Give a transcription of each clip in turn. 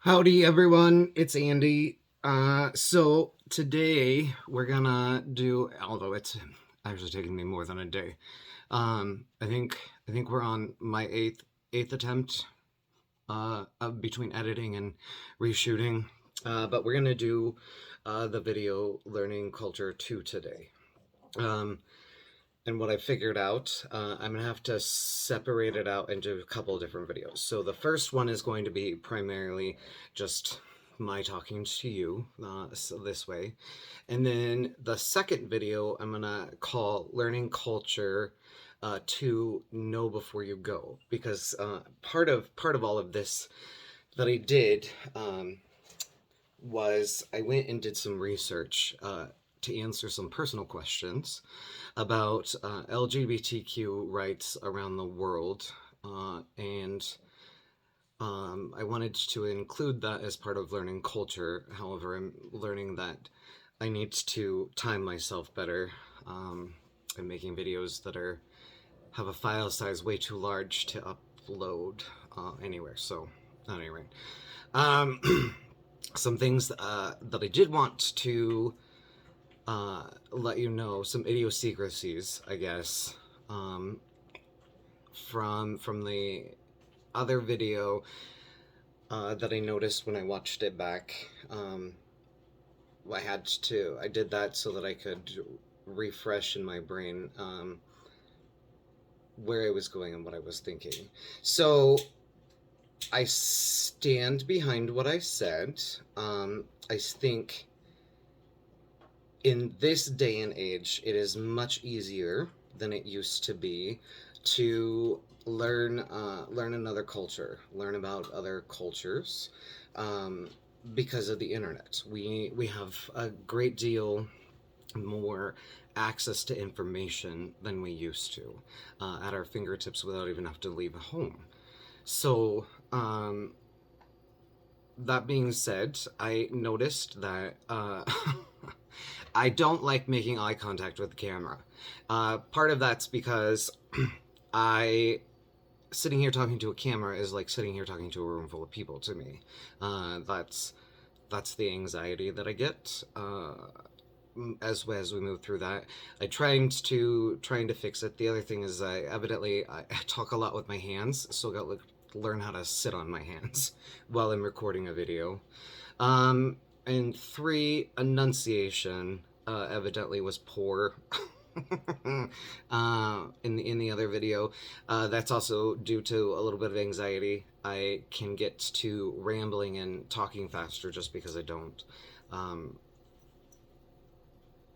Howdy everyone, it's Andy. So today we're gonna do, although it's actually taking me more than a day. I think we're on my eighth attempt of between editing and reshooting. But we're gonna do the video learning culture 2 today. Um, and what I figured out, I'm gonna have to separate it out into a couple of different videos. So the first one is going to be primarily just my talking to you, so this way. And then the second video I'm gonna call Learning Culture to Know Before You Go, because part of all of this that I did was I went and did some research to answer some personal questions about LGBTQ rights around the world, and I wanted to include that as part of learning culture. However, I'm learning that I need to time myself better. I'm making videos that have a file size way too large to upload anywhere. So, at any rate, some things that I did want to let you know, some idiosyncrasies, I guess, um, from the other video that I noticed when I watched it back. I did that so that I could refresh in my brain where I was going and what I was thinking. So I stand behind what I said. I think in this day and age, it is much easier than it used to be to learn another culture, learn about other cultures, um, because of the internet. We have a great deal more access to information than we used to at our fingertips without even have to leave home. So that being said, I noticed that I don't like making eye contact with the camera. Part of that's because I sitting here talking to a camera is like sitting here talking to a room full of people to me. That's the anxiety that I get as we move through that. I trying to fix it. The other thing is I talk a lot with my hands, so I got to learn how to sit on my hands while I'm recording a video. And three, enunciation evidently was poor. In the other video, that's also due to a little bit of anxiety. I can get to rambling and talking faster just because I don't.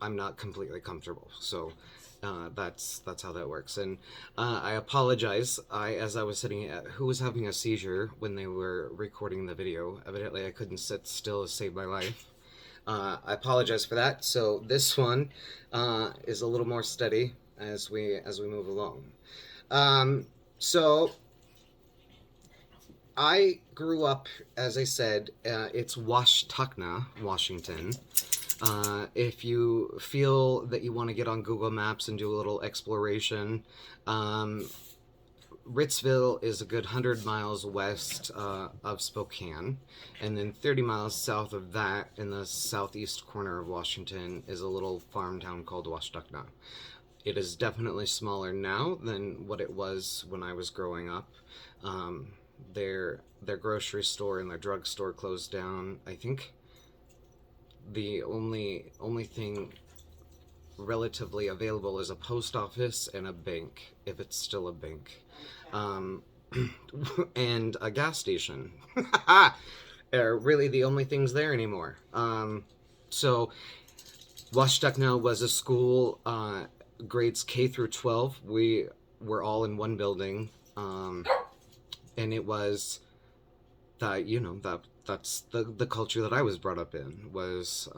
I'm not completely comfortable, so that's how that works. And I apologize. As I was sitting at who was having a seizure when they were recording the video. Evidently, I couldn't sit still to save my life. I apologize for that. So this one is a little more steady as we move along. So I grew up, as I said, it's Washtenaw, Washington. If you feel that you want to get on Google Maps and do a little exploration, Ritzville is a good 100 miles west of Spokane, and then 30 miles south of that, in the southeast corner of Washington, is a little farm town called Washtenaw. It is definitely smaller now than what it was when I was growing up. Their grocery store and their drugstore closed down. I think the only thing relatively available is a post office and a bank, if it's still a bank, um, and a gas station. Are really the only things there anymore. So Washtenaw was a school, grades K through 12. We were all in one building, and it was that that's the culture that I was brought up in, was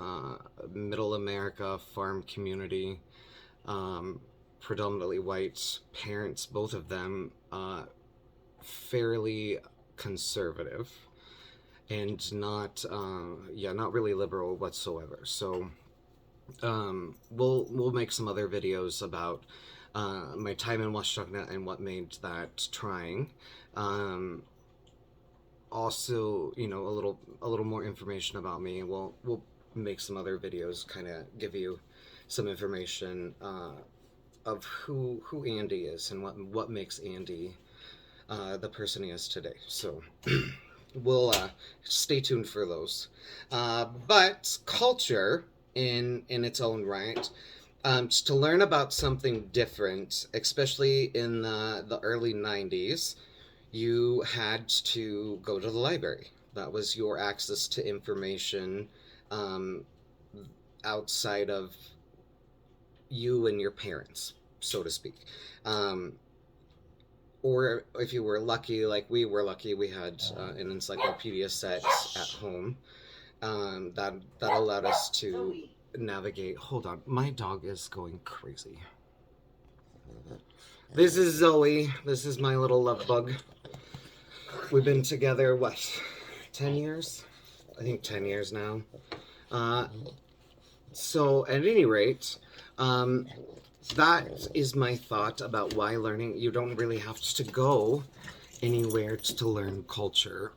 middle America farm community, predominantly white parents, both of them fairly conservative and not really liberal whatsoever. So we'll make some other videos about my time in Washtenaw and what made that trying. also, a little more information about me. We'll make some other videos, kind of give you some information of who Andy is and what makes Andy the person he is today. So we'll stay tuned for those. But culture, in its own right, to learn about something different, especially in the early '90s, you had to go to the library. That was your access to information um, outside of you and your parents, so to speak. Um, or if you were lucky, like we were lucky, we had an encyclopedia set at home that allowed us to navigate. Hold on, my dog is going crazy. This is Zoe. This is my little love bug. We've been together, what, 10 years? I think 10 years now. So, at any rate, that is my thought about why learning. You don't really have to go anywhere to learn culture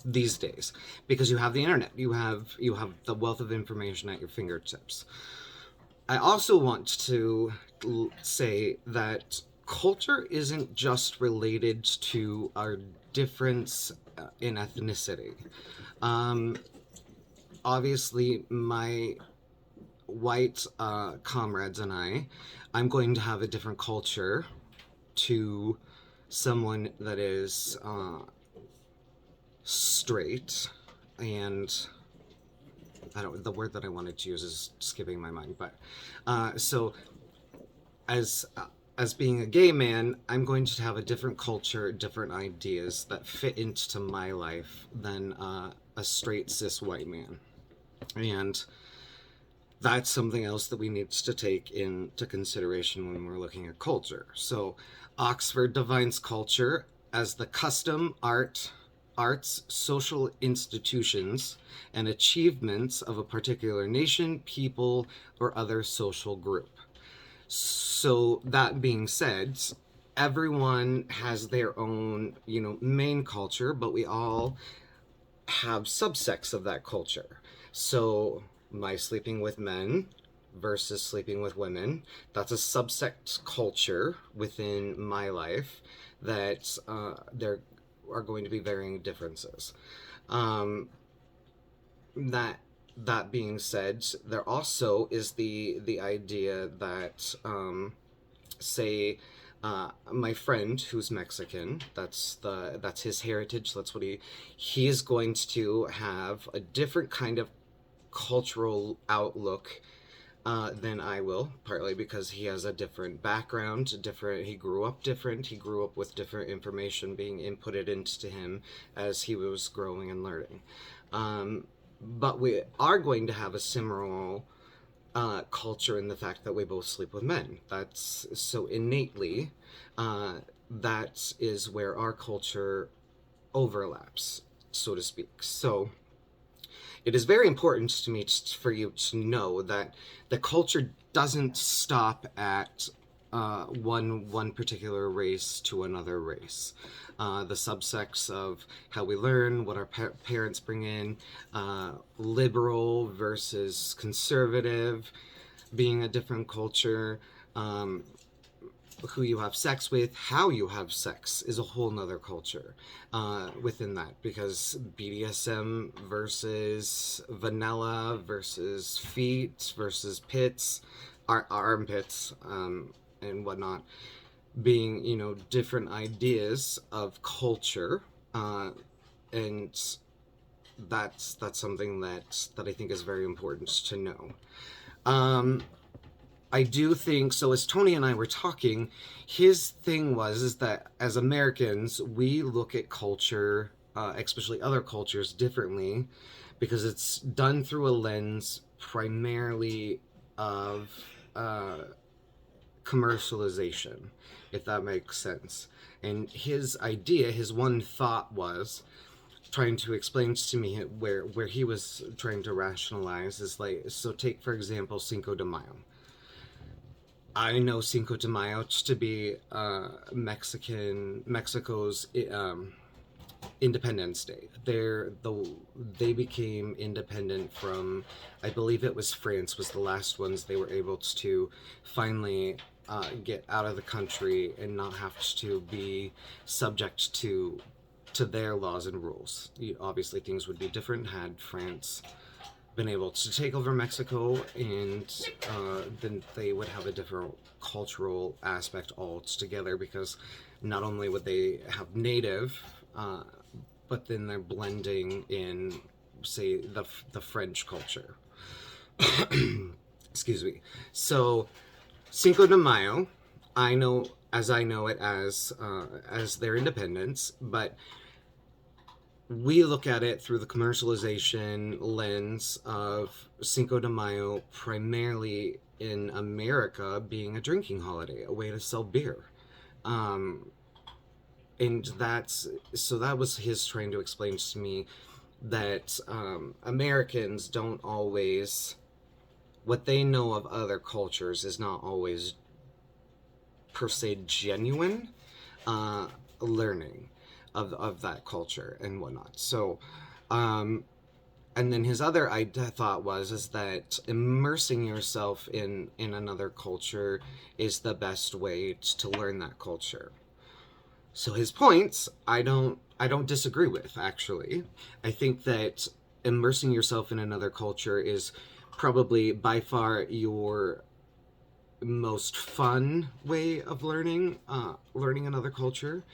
these days, because you have the internet. You have the wealth of information at your fingertips. I also want to say that culture isn't just related to our difference in ethnicity. Obviously, my white comrades and I'm going to have a different culture to someone that is straight, and the word that I wanted to use is skipping my mind, but so as being a gay man, I'm going to have a different culture, different ideas that fit into my life than a straight cis white man. And that's something else that we need to take into consideration when we're looking at culture. So Oxford defines culture as the custom, arts, social institutions, and achievements of a particular nation, people, or other social group. So that being said, everyone has their own, main culture, but we all have subsects of that culture. So my sleeping with men versus sleeping with women, that's a subsect culture within my life that there are going to be varying differences. That being said, there also is the idea that say my friend who's Mexican, that's his heritage, that's what he is going to have a different kind of cultural outlook than I will, partly because he has a different background, he grew up different, he grew up with different information being inputted into him as he was growing and learning. But we are going to have a similar culture in the fact that we both sleep with men. That's so innately, that is where our culture overlaps, so to speak. So it is very important to me for you to know that the culture doesn't stop at one particular race to another race. The subsects of how we learn, what our parents bring in, liberal versus conservative, being a different culture, who you have sex with, how you have sex is a whole nother culture within that, because BDSM versus vanilla versus feet versus pits, armpits, and whatnot, being different ideas of culture, and that's something that I think is very important to know. I do think, so as Tony and I were talking, his thing is that as Americans, we look at culture, especially other cultures, differently, because it's done through a lens primarily of commercialization, if that makes sense. And his idea, his one thought was trying to explain to me where he was trying to rationalize is like, so take for example Cinco de Mayo. I know Cinco de Mayo to be Mexico's Independence Day. They became independent from, I believe it was France was the last ones they were able to finally get out of the country and not have to be subject to their laws and rules. Obviously, things would be different had France been able to take over Mexico, and then they would have a different cultural aspect altogether, because not only would they have native, but then they're blending in, say, the French culture. Excuse me. So Cinco de Mayo, I know it as their independence, but we look at it through the commercialization lens of Cinco de Mayo primarily in America being a drinking holiday, a way to sell beer. Um, and that was his trying to explain to me that Americans don't always, what they know of other cultures is not always per se genuine learning of that culture and whatnot. So, and then his other thought is that immersing yourself in another culture is the best way to learn that culture. So his points, I don't disagree with, actually. I think that immersing yourself in another culture is probably by far your most fun way of learning another culture,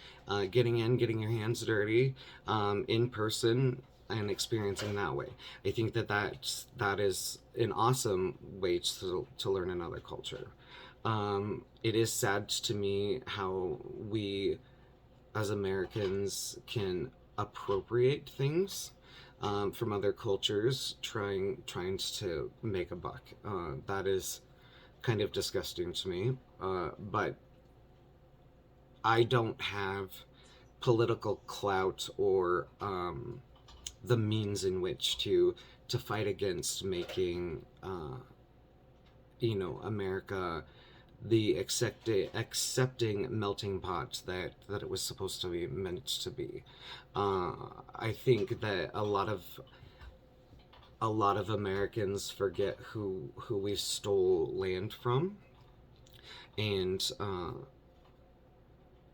getting your hands dirty in person and experiencing that way. I think that is an awesome way to learn another culture. It is sad to me how we as Americans can appropriate things from other cultures, trying to make a buck. That is kind of disgusting to me. But I don't have political clout or the means in which to fight against making America the accepting melting pot that it was supposed to be meant to be. I think that a lot of Americans forget who we stole land from, and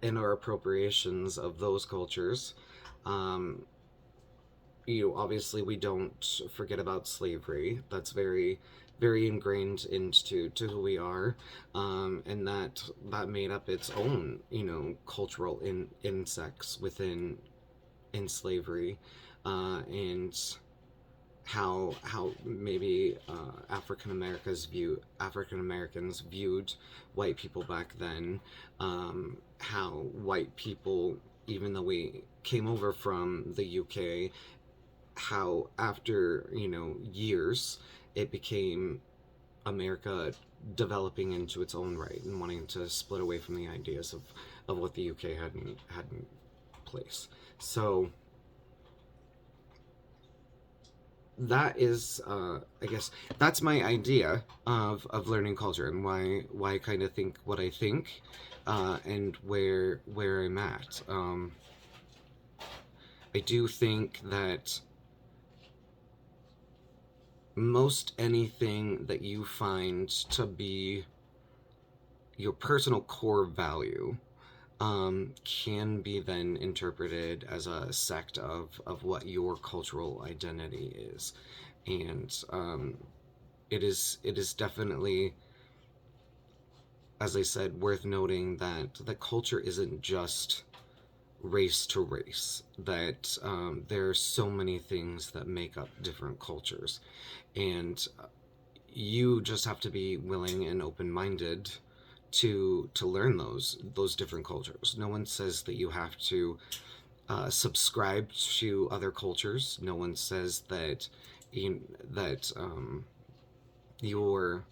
in our appropriations of those cultures. Um, Obviously we don't forget about slavery. That's very ingrained into to who we are, and that made up its own cultural insects within in slavery, and how maybe African Americans viewed white people back then, how white people, even though we came over from the UK, how after years it became America developing into its own right and wanting to split away from the ideas of what the UK had in place. So that is, I guess, that's my idea of learning culture, and why I kind of think what I think, and where I'm at. I do think that most anything that you find to be your personal core value can be then interpreted as a sect of what your cultural identity is. And it is definitely, as I said, worth noting that the culture isn't just race to race, that there are so many things that make up different cultures, and you just have to be willing and open-minded to learn those different cultures. No one says that you have to subscribe to other cultures. No one says that you're,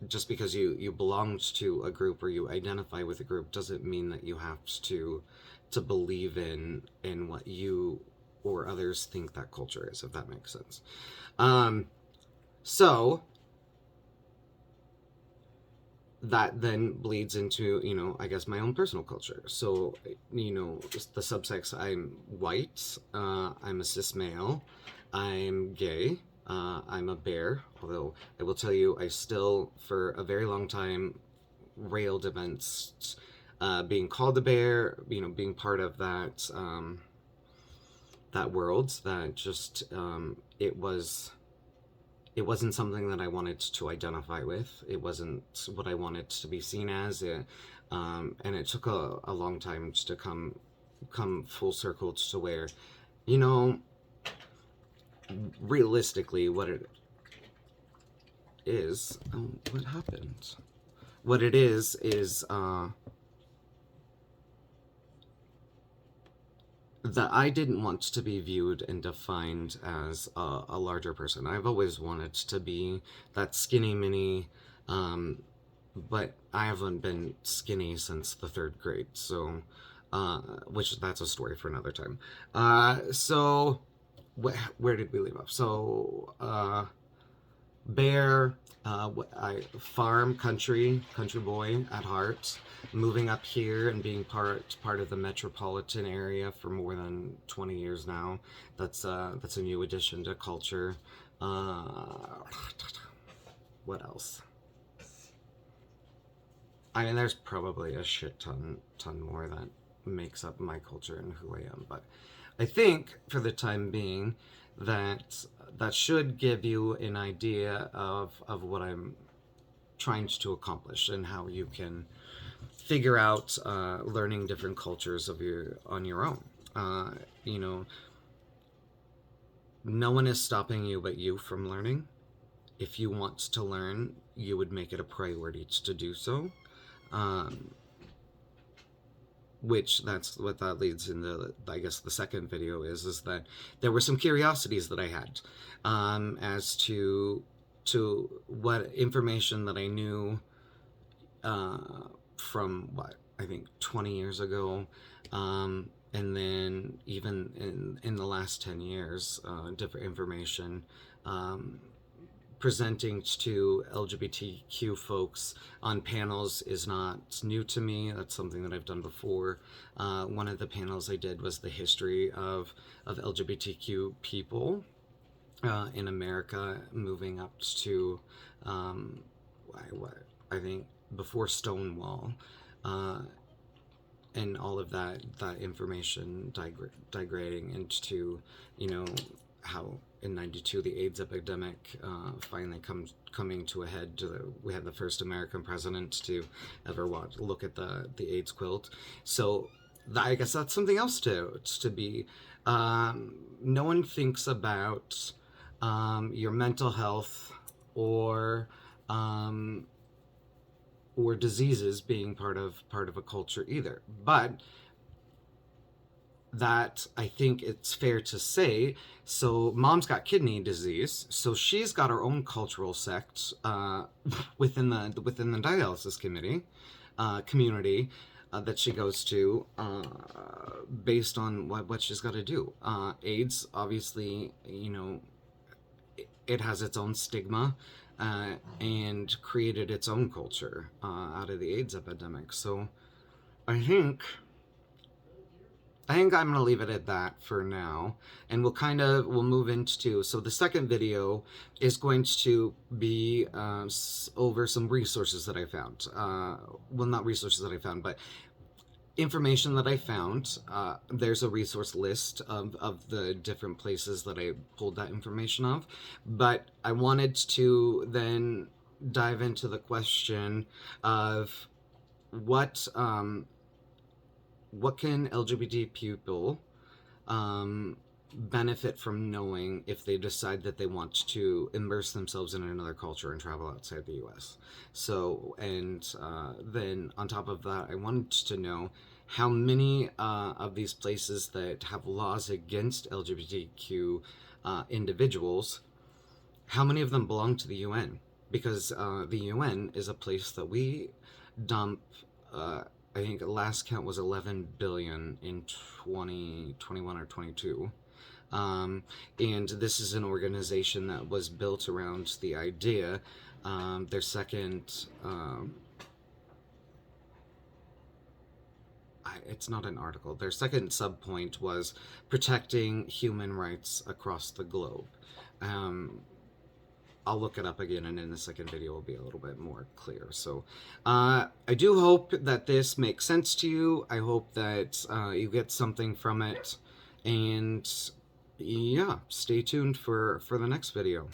just because you belong to a group or you identify with a group doesn't mean that you have to believe in what you or others think that culture is, if that makes sense. So that then bleeds into, I guess my own personal culture. So, the subsex, I'm white, I'm a cis male, I'm gay, I'm a bear, although I will tell you, I still, for a very long time, railed against being called a bear, being part of that world, that just, it wasn't something that I wanted to identify with. It wasn't what I wanted to be seen as. And it took a long time to come full circle to where, you know, realistically, what it is. What happened? What it is that I didn't want to be viewed and defined as a larger person. I've always wanted to be that skinny mini, but I haven't been skinny since the third grade. So, which that's a story for another time. So, where did we leave off? So, bear, farm, country boy at heart, moving up here and being part of the metropolitan area for more than 20 years now. That's a new addition to culture. What else? I mean, there's probably a shit ton more that makes up my culture and who I am, but I think for the time being that should give you an idea of what I'm trying to accomplish and how you can figure out learning different cultures on your own. No one is stopping you but you from learning. If you want to learn, you would make it a priority to do so. Which that's what that leads into, I guess, the second video is that there were some curiosities that I had as to what information that I knew from what I think 20 years ago, and then even in the last 10 years, different information presenting to LGBTQ folks on panels is not new to me. That's something that I've done before. One of the panels I did was the history of LGBTQ people in America, moving up to I think before Stonewall, and all of that information digressing into, how in '92 the AIDS epidemic finally coming to a head. We had the first American president to ever look at the AIDS quilt. So I guess that's something else to be. No one thinks about your mental health or diseases being part of a culture either, but that I think it's fair to say. So mom's got kidney disease, so she's got her own cultural sect within the dialysis community that she goes to based on what she's got to do. AIDS, obviously, it has its own stigma and created its own culture out of the AIDS epidemic. So I think I'm going to leave it at that for now, and we'll move into, so the second video is going to be over some resources that I found. Well, not resources that I found, but information that I found. There's a resource list of the different places that I pulled that information of, but I wanted to then dive into the question of what can LGBT people benefit from knowing if they decide that they want to immerse themselves in another culture and travel outside the US. So, and then on top of that, I wanted to know how many of these places that have laws against LGBTQ individuals, how many of them belong to the UN? Because the UN is a place that we dump, I think the last count was 11 billion in 2021 or 22. And this is an organization that was built around the idea, their second it's not an article. Their second subpoint was protecting human rights across the globe. I'll look it up again, and in the second video will be a little bit more clear. So I do hope that this makes sense to you. I hope that you get something from it. And yeah, stay tuned for the next video.